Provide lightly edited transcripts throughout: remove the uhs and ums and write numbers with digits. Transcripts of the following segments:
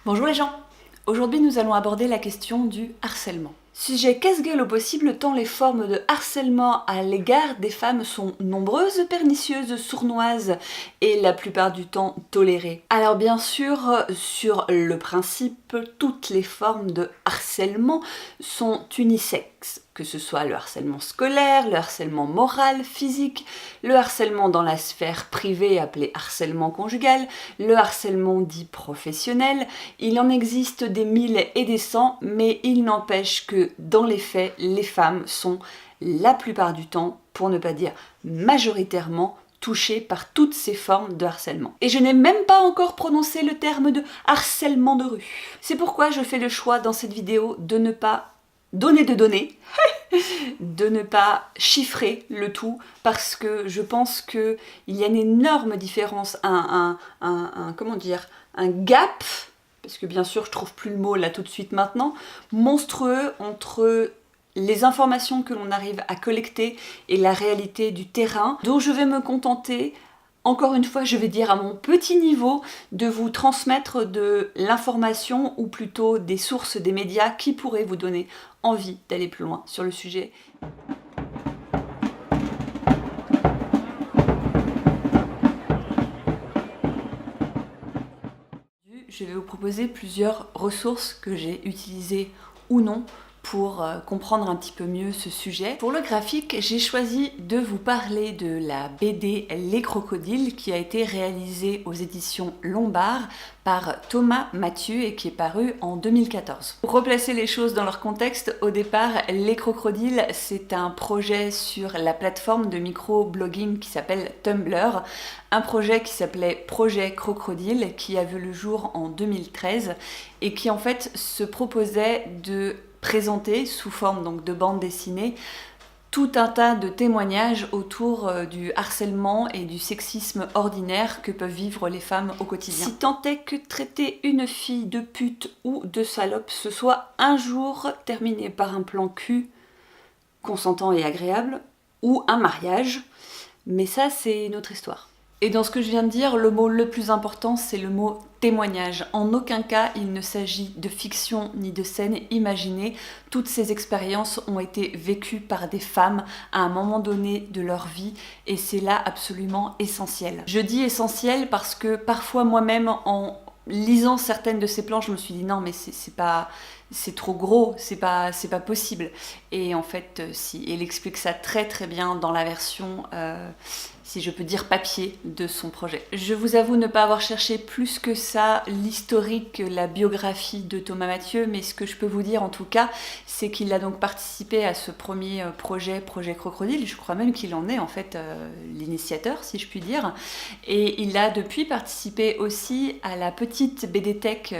Bonjour les gens. Aujourd'hui nous allons aborder la question du harcèlement. Sujet casse-gueule au possible tant les formes de harcèlement à l'égard des femmes sont nombreuses, pernicieuses, sournoises et la plupart du temps tolérées. Alors bien sûr, sur le principe, toutes les formes de harcèlement sont unisexes, que ce soit le harcèlement scolaire, le harcèlement moral, physique, le harcèlement dans la sphère privée appelé harcèlement conjugal, le harcèlement dit professionnel. Il en existe des mille et des cents, mais il n'empêche que dans les faits, les femmes sont la plupart du temps, pour ne pas dire majoritairement, touchées par toutes ces formes de harcèlement. Et je n'ai même pas encore prononcé le terme de harcèlement de rue. C'est pourquoi je fais le choix dans cette vidéo de ne pas donner de données, de ne pas chiffrer le tout, parce que je pense qu'il y a une énorme différence, comment dire, un gap, parce que bien sûr je trouve plus le mot là tout de suite maintenant, monstrueux entre les informations que l'on arrive à collecter et la réalité du terrain, dont je vais me contenter, encore une fois je vais dire à mon petit niveau, de vous transmettre de l'information ou plutôt des sources des médias qui pourraient vous donner envie d'aller plus loin sur le sujet. Je vais vous proposer plusieurs ressources que j'ai utilisées ou non pour comprendre un petit peu mieux ce sujet. Pour le graphique, j'ai choisi de vous parler de la BD Les Crocodiles qui a été réalisée aux éditions Lombard par Thomas Mathieu et qui est paru en 2014. Pour replacer les choses dans leur contexte, au départ, Les Crocodiles, c'est un projet sur la plateforme de micro-blogging qui s'appelle Tumblr, un projet qui s'appelait Projet Crocodile, qui a vu le jour en 2013 et qui en fait se proposait de présenter sous forme donc de bande dessinée tout un tas de témoignages autour du harcèlement et du sexisme ordinaire que peuvent vivre les femmes au quotidien. Si tant est que traiter une fille de pute ou de salope ce soit un jour terminé par un plan cul consentant et agréable ou un mariage, mais ça c'est une autre histoire. Et dans ce que je viens de dire, le mot le plus important, c'est le mot témoignage. En aucun cas, il ne s'agit de fiction ni de scène imaginée. Toutes ces expériences ont été vécues par des femmes à un moment donné de leur vie et c'est là absolument essentiel. Je dis essentiel parce que parfois moi-même, en lisant certaines de ces plans, je me suis dit non mais c'est trop gros, c'est pas possible. Et en fait, si, elle explique ça très très bien dans la version, si je peux dire papier, de son projet. Je vous avoue ne pas avoir cherché plus que ça l'historique, la biographie de Thomas Mathieu, mais ce que je peux vous dire en tout cas, c'est qu'il a donc participé à ce premier projet Crocodile, je crois même qu'il en est en fait l'initiateur, si je puis dire, et il a depuis participé aussi à la petite BDTech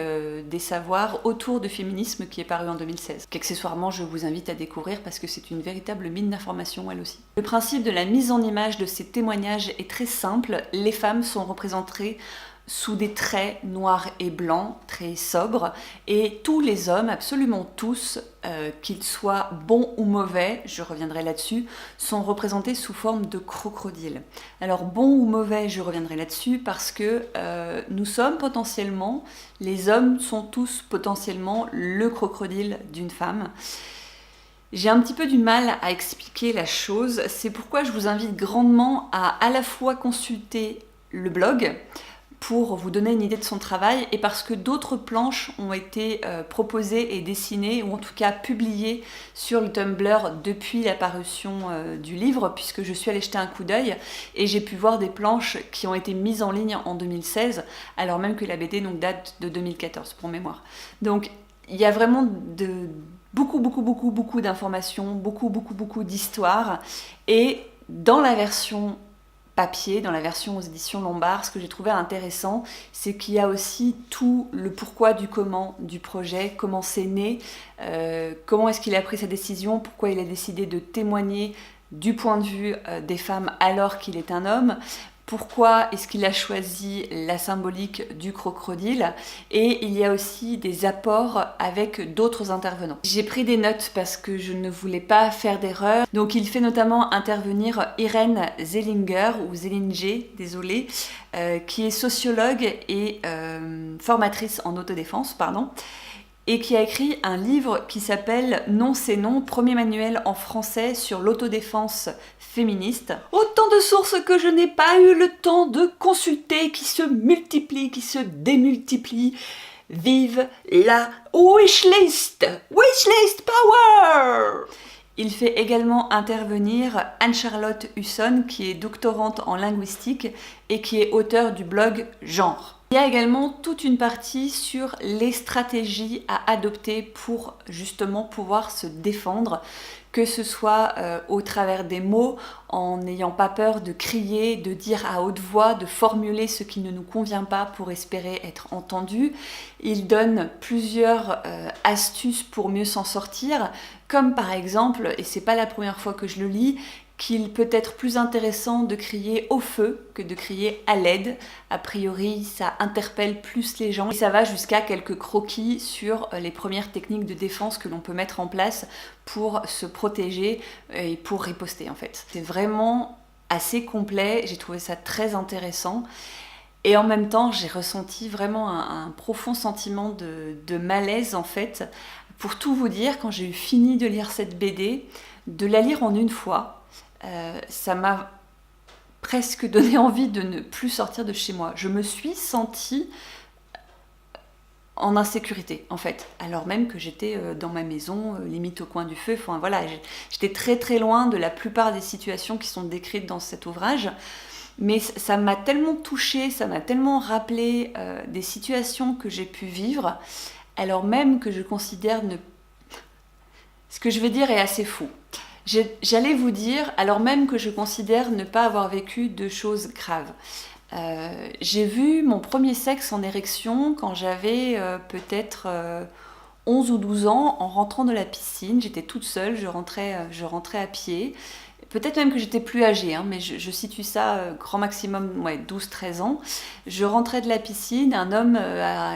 des savoirs autour du féminisme qui est paru en 2016, qu'accessoirement je vous invite à découvrir parce que c'est une véritable mine d'informations elle aussi. Le principe de la mise en image de ces témoignages est très simple, les femmes sont représentées sous des traits noirs et blancs, très sobres, et tous les hommes, absolument tous, qu'ils soient bons ou mauvais, je reviendrai là-dessus, sont représentés sous forme de crocodile. Alors bon ou mauvais, je reviendrai là-dessus parce que nous sommes potentiellement, les hommes sont tous potentiellement le crocodile d'une femme. J'ai un petit peu du mal à expliquer la chose, c'est pourquoi je vous invite grandement à la fois consulter le blog pour vous donner une idée de son travail et parce que d'autres planches ont été proposées et dessinées ou en tout cas publiées sur le Tumblr depuis la parution du livre puisque je suis allée jeter un coup d'œil et j'ai pu voir des planches qui ont été mises en ligne en 2016 alors même que la BD donc, date de 2014 pour mémoire. Donc il y a vraiment beaucoup d'informations, beaucoup d'histoires et dans la version papier, dans la version aux éditions Lombard, ce que j'ai trouvé intéressant, c'est qu'il y a aussi tout le pourquoi du comment du projet, comment c'est né, comment est-ce qu'il a pris sa décision, pourquoi il a décidé de témoigner du point de vue des femmes alors qu'il est un homme, pourquoi est-ce qu'il a choisi la symbolique du crocodile, et il y a aussi des apports avec d'autres intervenants. J'ai pris des notes parce que je ne voulais pas faire d'erreur. Donc il fait notamment intervenir Irène Zellinger, ou Zellinger, désolée, qui est sociologue et formatrice en autodéfense, pardon, et qui a écrit un livre qui s'appelle Non c'est non, premier manuel en français sur l'autodéfense féministe. Autant de sources que je n'ai pas eu le temps de consulter, qui se multiplient, qui se démultiplient. Vive la wishlist! Wishlist power! Il fait également intervenir Anne-Charlotte Husson, qui est doctorante en linguistique et qui est auteure du blog Genre. Il y a également toute une partie sur les stratégies à adopter pour justement pouvoir se défendre, que ce soit au travers des mots, en n'ayant pas peur de crier, de dire à haute voix, de formuler ce qui ne nous convient pas pour espérer être entendu. Il donne plusieurs astuces pour mieux s'en sortir, comme par exemple, et c'est pas la première fois que je le lis, qu'il peut être plus intéressant de crier au feu que de crier à l'aide. A priori, ça interpelle plus les gens. Et ça va jusqu'à quelques croquis sur les premières techniques de défense que l'on peut mettre en place pour se protéger et pour riposter en fait. C'est vraiment assez complet, j'ai trouvé ça très intéressant. Et en même temps, j'ai ressenti vraiment un profond sentiment de malaise en fait. Pour tout vous dire, quand j'ai eu fini de lire cette BD, de la lire en une fois, ça m'a presque donné envie de ne plus sortir de chez moi. Je me suis sentie en insécurité en fait, alors même que j'étais dans ma maison, limite au coin du feu. Enfin voilà, j'étais très très loin de la plupart des situations qui sont décrites dans cet ouvrage. Mais ça m'a tellement touchée, ça m'a tellement rappelé des situations que j'ai pu vivre, alors même que je considère ne... Ce que je vais dire est assez fou. J'allais vous dire, alors même que je considère ne pas avoir vécu de choses graves. J'ai vu mon premier sexe en érection quand j'avais peut-être 11 ou 12 ans, en rentrant de la piscine. J'étais toute seule, je rentrais à pied. Peut-être même que j'étais plus âgée, hein, mais je situe ça grand maximum, ouais, 12-13 ans. Je rentrais de la piscine, un homme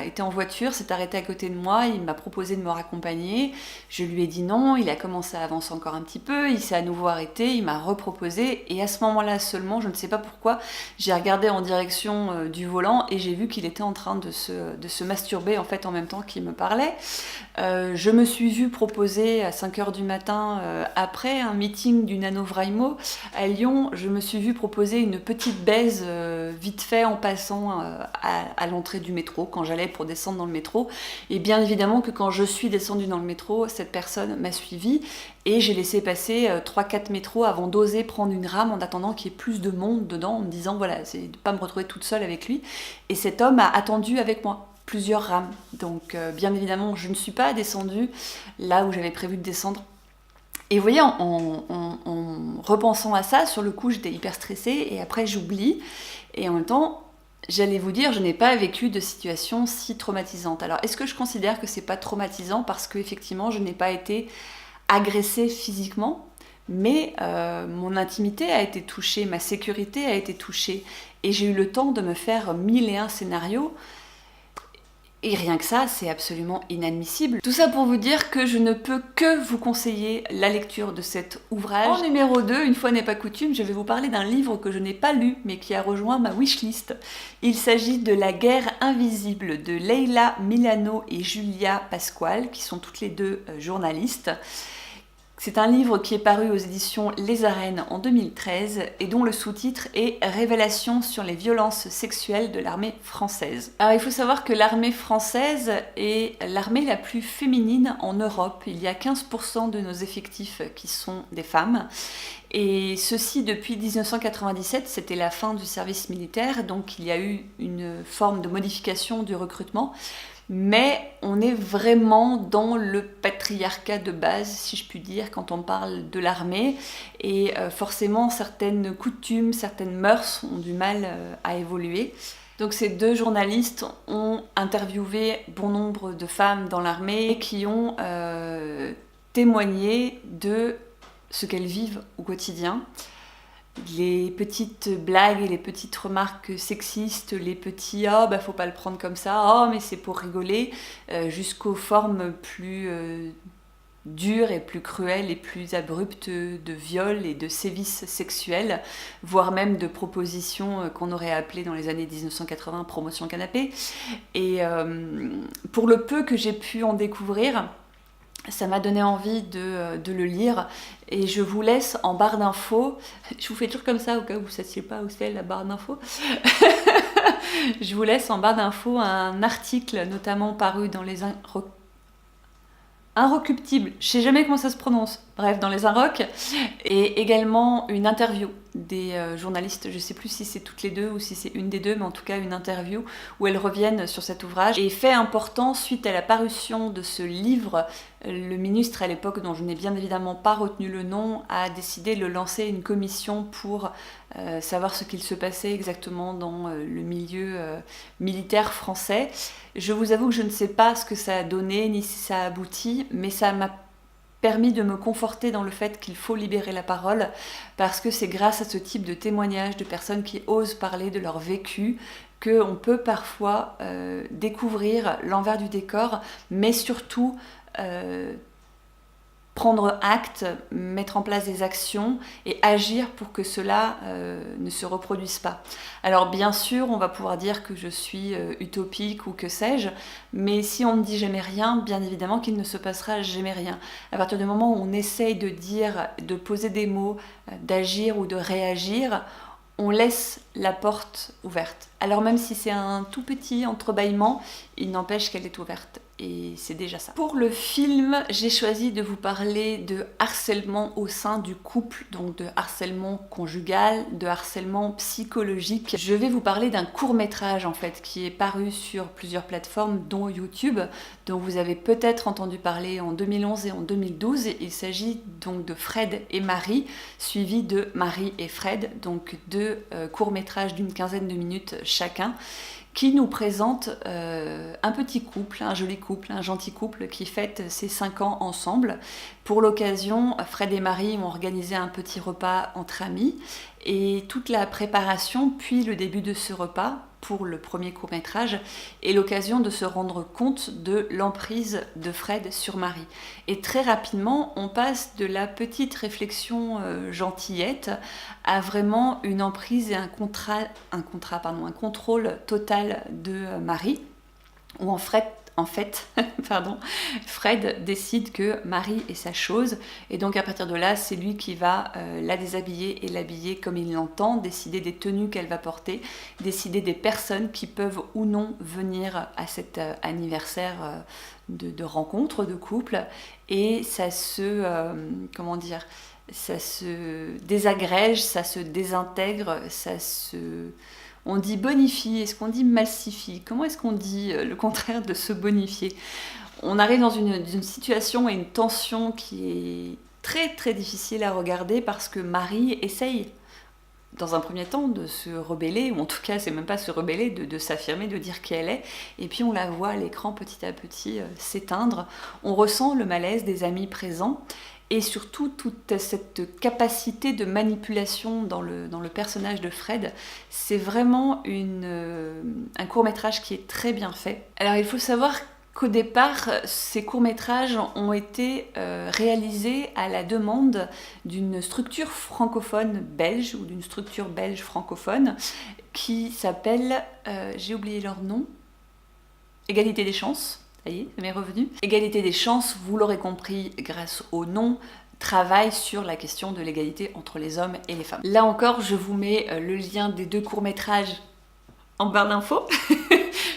était en voiture, s'est arrêté à côté de moi, il m'a proposé de me raccompagner. Je lui ai dit non, il a commencé à avancer encore un petit peu, il s'est à nouveau arrêté, il m'a reproposé, et à ce moment-là seulement, je ne sais pas pourquoi, j'ai regardé en direction du volant et j'ai vu qu'il était en train de se masturber en fait en même temps qu'il me parlait. Je me suis vue proposer à 5h du matin, après un meeting du NaNoWriMo à Lyon, je me suis vue proposer une petite baise vite fait en passant à l'entrée du métro, quand j'allais pour descendre dans le métro. Et bien évidemment que quand je suis descendue dans le métro, cette personne m'a suivie et j'ai laissé passer 3-4 métros avant d'oser prendre une rame en attendant qu'il y ait plus de monde dedans, en me disant voilà, c'est de ne pas me retrouver toute seule avec lui. Et cet homme a attendu avec moi plusieurs rames. Donc bien évidemment, je ne suis pas descendue là où j'avais prévu de descendre. Et vous voyez, en repensant à ça, sur le coup, j'étais hyper stressée et après, j'oublie. Et en même temps, j'allais vous dire, je n'ai pas vécu de situation si traumatisante. Alors, est-ce que je considère que c'est pas traumatisant parce qu'effectivement, je n'ai pas été agressée physiquement, mais mon intimité a été touchée, ma sécurité a été touchée. Et j'ai eu le temps de me faire 1001 scénarios. Et rien que ça, c'est absolument inadmissible. Tout ça pour vous dire que je ne peux que vous conseiller la lecture de cet ouvrage. En numéro 2, une fois n'est pas coutume, je vais vous parler d'un livre que je n'ai pas lu, mais qui a rejoint ma wishlist. Il s'agit de La guerre invisible de Leila Milano et Julia Pasquale, qui sont toutes les deux journalistes. C'est un livre qui est paru aux éditions Les Arènes en 2013 et dont le sous-titre est « Révélations sur les violences sexuelles de l'armée française ». Alors il faut savoir que l'armée française est l'armée la plus féminine en Europe. Il y a 15% de nos effectifs qui sont des femmes. Et ceci depuis 1997, c'était la fin du service militaire, donc il y a eu une forme de modification du recrutement. Mais on est vraiment dans le patriarcat de base, si je puis dire, quand on parle de l'armée. Et forcément, certaines coutumes, certaines mœurs ont du mal à évoluer. Donc ces deux journalistes ont interviewé bon nombre de femmes dans l'armée qui ont témoigné de ce qu'elles vivent au quotidien. les petites blagues et les petites remarques sexistes, les petits « oh bah faut pas le prendre comme ça, oh mais c'est pour rigoler », jusqu'aux formes plus dures et plus cruelles et plus abruptes de viol et de sévices sexuels, voire même de propositions qu'on aurait appelées dans les années 1980 promotion canapé. Et pour le peu que j'ai pu en découvrir, ça m'a donné envie de le lire, et je vous laisse en barre d'infos. Je vous fais toujours comme ça au cas où vous ne sachiez pas où c'est la barre d'infos. Je vous laisse en barre d'infos un article notamment paru dans les Inrecuptibles, je sais jamais comment ça se prononce, bref, dans les Inrocks, et également une interview des journalistes, je sais plus si c'est toutes les deux ou si c'est une des deux, mais en tout cas une interview où elles reviennent sur cet ouvrage. Et fait important, suite à la parution de ce livre, le ministre à l'époque, dont je n'ai bien évidemment pas retenu le nom, a décidé de lancer une commission pour savoir ce qu'il se passait exactement dans le milieu militaire français. Je vous avoue que je ne sais pas ce que ça a donné, ni si ça a abouti, mais ça m'a permis de me conforter dans le fait qu'il faut libérer la parole, parce que c'est grâce à ce type de témoignages de personnes qui osent parler de leur vécu qu'on peut parfois découvrir l'envers du décor, mais surtout prendre acte, mettre en place des actions et agir pour que cela ne se reproduise pas. Alors bien sûr, on va pouvoir dire que je suis utopique ou que sais-je, mais si on ne dit jamais rien, bien évidemment qu'il ne se passera jamais rien. À partir du moment où on essaye de dire, de poser des mots, d'agir ou de réagir, on laisse la porte ouverte. Alors même si c'est un tout petit entrebâillement, il n'empêche qu'elle est ouverte. Et c'est déjà ça. Pour le film, j'ai choisi de vous parler de harcèlement au sein du couple, donc de harcèlement conjugal, de harcèlement psychologique. Je vais vous parler d'un court-métrage en fait qui est paru sur plusieurs plateformes, dont YouTube, dont vous avez peut-être entendu parler en 2011 et en 2012. Il s'agit donc de Fred et Marie, suivi de Marie et Fred, donc deux courts-métrages d'une quinzaine de minutes chacun, qui nous présente un petit couple, un joli couple, un gentil couple qui fête ses 5 ans ensemble. Pour l'occasion, Fred et Marie ont organisé un petit repas entre amis, et toute la préparation, puis le début de ce repas, pour le premier court-métrage, est l'occasion de se rendre compte de l'emprise de Fred sur Marie. Et très rapidement, on passe de la petite réflexion gentillette à vraiment une emprise et un contrôle total de Marie, où en fait, Fred décide que Marie est sa chose, et donc à partir de là, c'est lui qui va la déshabiller et l'habiller comme il l'entend, décider des tenues qu'elle va porter, décider des personnes qui peuvent ou non venir à cet anniversaire de rencontre de couple, et ça se ça se désagrège, ça se désintègre, on dit bonifie, est-ce qu'on dit malsifie? Comment est-ce qu'on dit le contraire de se bonifier? On arrive dans une situation et une tension qui est très très difficile à regarder, parce que Marie essaye dans un premier temps de se rebeller, ou en tout cas c'est même pas se rebeller, de s'affirmer, de dire qui elle est, et puis on la voit à l'écran petit à petit s'éteindre. On ressent le malaise des amis présents, et surtout toute cette capacité de manipulation dans le personnage de Fred. C'est vraiment un court-métrage qui est très bien fait. Alors il faut savoir qu'au départ, ces courts-métrages ont été réalisés à la demande d'une structure francophone belge, ou d'une structure belge francophone, qui s'appelle, j'ai oublié leur nom, Égalité des chances. Ça y est, ça m'est revenu. Égalité des chances, vous l'aurez compris grâce au nom, travaille sur la question de l'égalité entre les hommes et les femmes. Là encore, je vous mets le lien des deux courts-métrages en barre d'infos,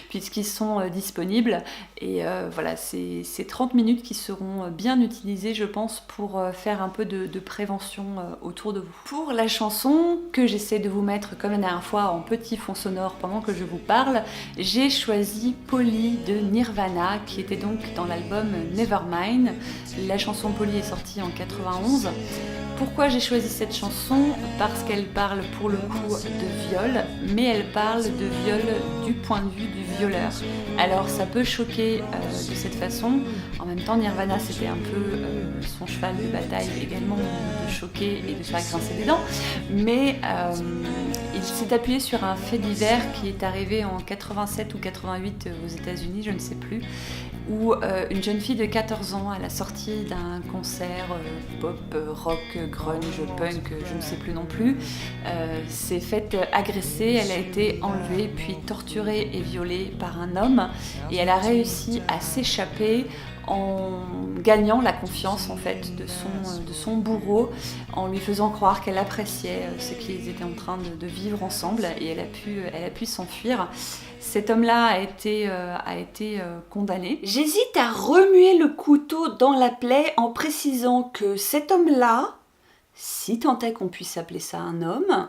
puisqu'ils sont disponibles. Et voilà, c'est 30 minutes qui seront bien utilisées, je pense, pour faire un peu de prévention autour de vous. Pour la chanson que j'essaie de vous mettre comme la dernière fois en petit fond sonore pendant que je vous parle, j'ai choisi Polly de Nirvana, qui était donc dans l'album Nevermind. La chanson Polly est sortie en 91. Pourquoi j'ai choisi cette chanson? Parce qu'elle parle pour le coup de viol, mais elle parle de viol du point de vue du violeur. Alors ça peut choquer de cette façon. En même temps, Nirvana, c'était un peu son cheval de bataille également, de choquer et de faire grincer des dents. Mais il s'est appuyé sur un fait divers qui est arrivé en 87 ou 88 aux États-Unis, je ne sais plus, où une jeune fille de 14 ans, à la sortie d'un concert pop, rock, grunge, punk, je ne sais plus non plus, s'est faite agresser, elle a été enlevée, puis torturée et violée par un homme, et elle a réussi à s'échapper en gagnant la confiance en fait de son bourreau, en lui faisant croire qu'elle appréciait ce qu'ils étaient en train de vivre ensemble, et elle a pu s'enfuir. Cet homme-là a été condamné. J'hésite à remuer le couteau dans la plaie en précisant que cet homme-là, si tant est qu'on puisse appeler ça un homme,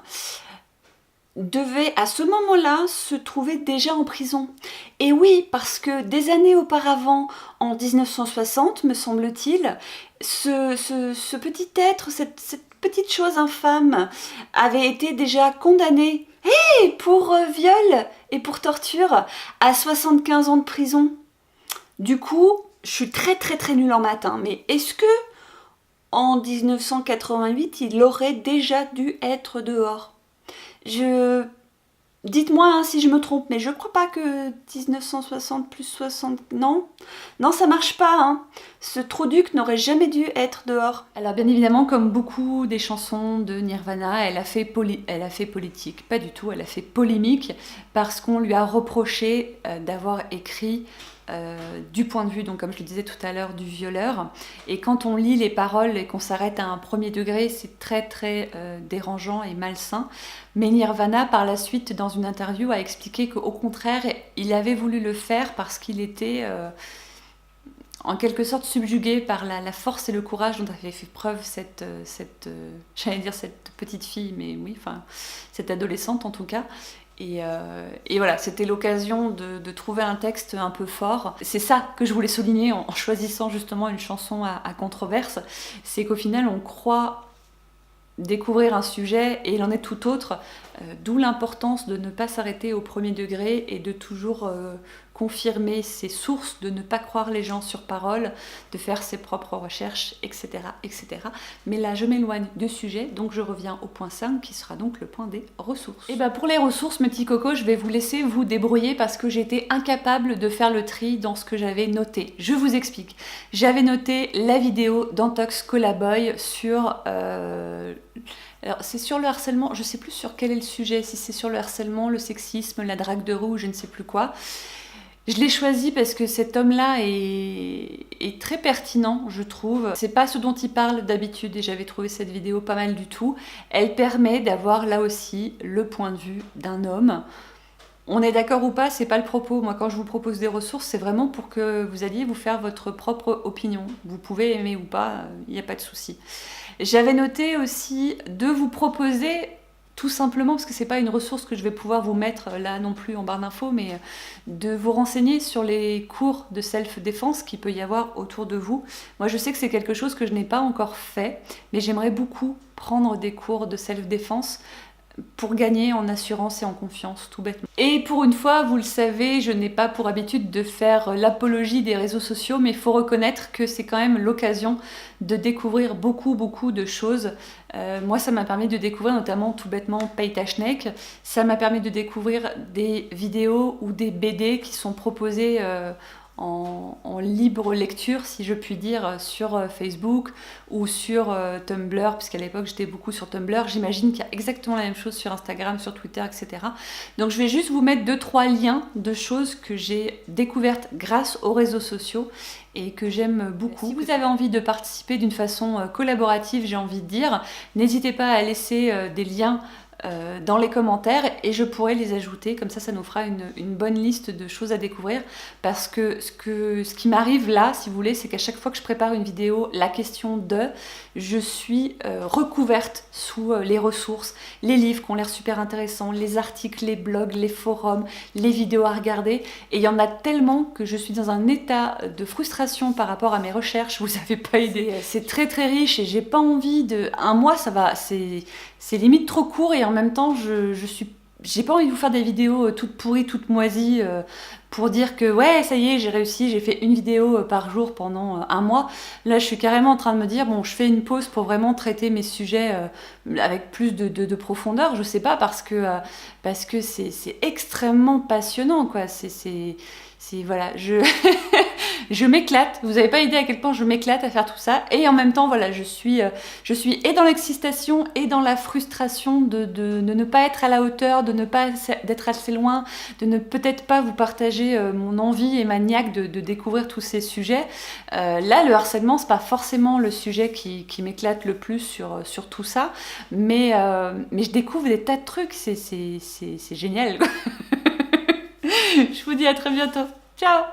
devait à ce moment-là se trouver déjà en prison. Et oui, parce que des années auparavant, en 1960, me semble-t-il, ce petit être, cette petite chose infâme, avait été déjà condamné pour viol et pour torture à 75 ans de prison. Du coup, je suis très nulle en maths, mais est-ce que en 1988, il aurait déjà dû être dehors? Dites-moi si je me trompe, mais je crois pas que 1960 plus 60... Non, ça marche pas. Ce Troduc n'aurait jamais dû être dehors. Alors bien évidemment, comme beaucoup des chansons de Nirvana, elle a fait politique. Pas du tout, elle a fait polémique parce qu'on lui a reproché d'avoir écrit du point de vue, donc comme je le disais tout à l'heure, du violeur. Et quand on lit les paroles et qu'on s'arrête à un premier degré, c'est très dérangeant et malsain. Mais Nirvana, par la suite, dans une interview, a expliqué qu'au contraire, il avait voulu le faire parce qu'il était en quelque sorte subjugué par la force et le courage dont avait fait preuve cette petite fille, mais oui, enfin, cette adolescente en tout cas. Et voilà, c'était l'occasion de trouver un texte un peu fort. C'est ça que je voulais souligner en choisissant justement une chanson à controverse, c'est qu'au final on croit découvrir un sujet et il en est tout autre, d'où l'importance de ne pas s'arrêter au premier degré et de toujours confirmer ses sources, de ne pas croire les gens sur parole, de faire ses propres recherches, etc. Mais là je m'éloigne du sujet, donc je reviens au point 5 qui sera donc le point des ressources. Et pour les ressources, mes petits cocos, je vais vous laisser vous débrouiller parce que j'étais incapable de faire le tri dans ce que j'avais noté. Je vous explique. J'avais noté la vidéo d'Antox Colaboy sur... Alors c'est sur le harcèlement, je sais plus sur quel est le sujet, si c'est sur le harcèlement, le sexisme, la drague de rue, je ne sais plus quoi. Je l'ai choisi parce que cet homme-là est très pertinent, je trouve. C'est pas ce dont il parle d'habitude et j'avais trouvé cette vidéo pas mal du tout. Elle permet d'avoir là aussi le point de vue d'un homme. On est d'accord ou pas, c'est pas le propos. Moi, quand je vous propose des ressources, c'est vraiment pour que vous alliez vous faire votre propre opinion. Vous pouvez aimer ou pas, il n'y a pas de souci. J'avais noté aussi de vous proposer, tout simplement, parce que c'est pas une ressource que je vais pouvoir vous mettre là non plus en barre d'infos, mais de vous renseigner sur les cours de self-défense qu'il peut y avoir autour de vous. Moi, je sais que c'est quelque chose que je n'ai pas encore fait, mais j'aimerais beaucoup prendre des cours de self-défense pour gagner en assurance et en confiance, tout bêtement. Et pour une fois, vous le savez, je n'ai pas pour habitude de faire l'apologie des réseaux sociaux, mais il faut reconnaître que c'est quand même l'occasion de découvrir beaucoup de choses. Moi, ça m'a permis de découvrir notamment tout bêtement Paytashnek. Ça m'a permis de découvrir des vidéos ou des BD qui sont proposées en libre lecture, si je puis dire, sur Facebook ou sur Tumblr, puisqu'à l'époque j'étais beaucoup sur Tumblr. J'imagine qu'il y a exactement la même chose sur Instagram, sur Twitter, etc. Donc je vais juste vous mettre 2-3 liens de choses que j'ai découvertes grâce aux réseaux sociaux et que j'aime beaucoup. Si vous avez envie de participer d'une façon collaborative, j'ai envie de dire, n'hésitez pas à laisser des liens dans les commentaires et je pourrais les ajouter, comme ça nous fera une bonne liste de choses à découvrir, parce que ce qui m'arrive là, si vous voulez, c'est qu'à chaque fois que je prépare une vidéo, la question de, je suis recouverte sous les ressources, les livres qui ont l'air super intéressants, les articles, les blogs, les forums, les vidéos à regarder, et il y en a tellement que je suis dans un état de frustration par rapport à mes recherches, vous avez pas idée, c'est très très riche et j'ai pas envie de... Un mois ça va, c'est limite trop court et en même temps j'ai pas envie de vous faire des vidéos toutes pourries, toutes moisies pour dire que ouais ça y est j'ai réussi, j'ai fait une vidéo par jour pendant un mois. Là je suis carrément en train de me dire bon je fais une pause pour vraiment traiter mes sujets avec plus de profondeur, je sais pas, parce que c'est extrêmement passionnant quoi, voilà, je m'éclate, vous n'avez pas idée à quel point je m'éclate à faire tout ça, et en même temps voilà je suis et dans l'excitation et dans la frustration de ne pas être à la hauteur, d'être assez loin, de ne peut-être pas vous partager mon envie et ma niaque de découvrir tous ces sujets. Là le harcèlement c'est pas forcément le sujet qui m'éclate le plus sur tout ça, mais je découvre des tas de trucs, c'est génial quoi. Je vous dis à très bientôt. Ciao!